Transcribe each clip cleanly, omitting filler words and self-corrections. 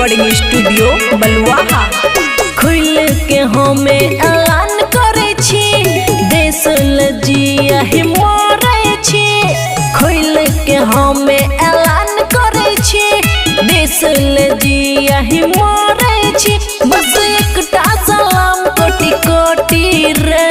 Recording studio बलुआहा। खुल के हमें ऐलान करे छी, देश लजिया ही मरे छी। खुल के हमें ऐलान करे छी, देश लजिया ही मरे छी। बस एकटा सलाम कोटि कोटि रे,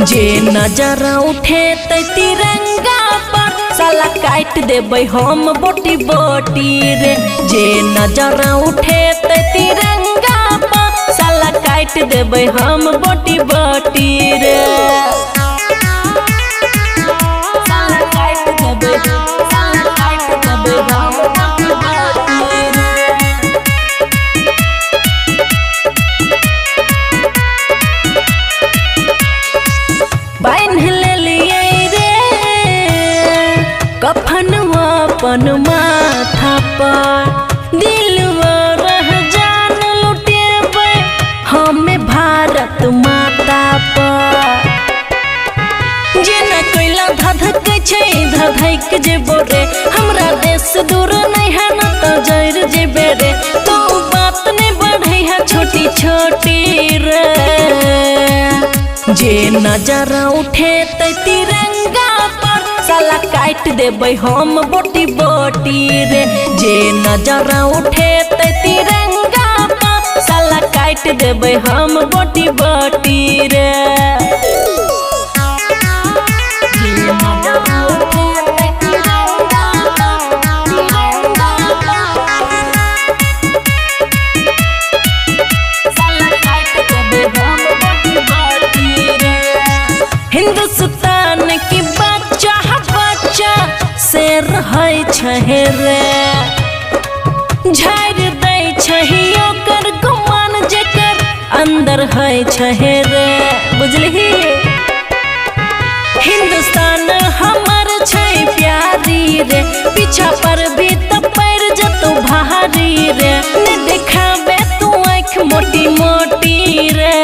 जे नजर उठे ते तिरंगा पर साला काट देबै हम बोटी बोटी रे। जे नजर उठे ते तिरंगा पर साला काट देबै हम बोटी बोटी रे। साला काट देबै, साला काट देबै हम बोटी बोटी रे। बांध लेलिए रे कफनवा अपन माथा पर, दिलवा रह जान लुटेबै हमें भारत माता पर। जेना कोयला धधकै छै धधक जेबो रे, हमरा देश दूर नहीं है न तो जर जेबे रे। तो बात नहीं बढ़े है छोटी छोटी रे, जे नजर उठे ते तिरंगा पर साला काट देबै हम बोटी बोटी रे। जे नजर उठे ते तिरंगा पर साला काट देबै हम बोटी बोटी रे। जे नजर उठे ते तिरंगा पर, साला काट देबै हम बोटी बोटी रे। हिंदुस्तान की बच्चा बच्चा शेर है छहे रे, झाड़ दै छही ओकर गुमान जेकर अंदर है छहे रे, बुझलही। हिंदुस्तान हमर छै प्यारी रे, पीछा पर भी तो पैर जतौ भारी रे। ने देखाबे तू आँख मोटी मोटी रे,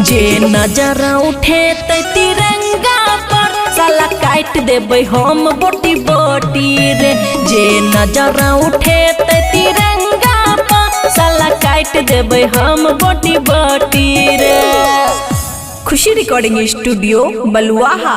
जे नजर उठे ते तिरंगा पर साला काट देबै हम बोटी बोटी रे। जे नजर उठे ते तिरंगा पर साला काट देबै हम बोटी बोटी रे। खुशी रिकॉर्डिंग स्टूडियो बलुआहा।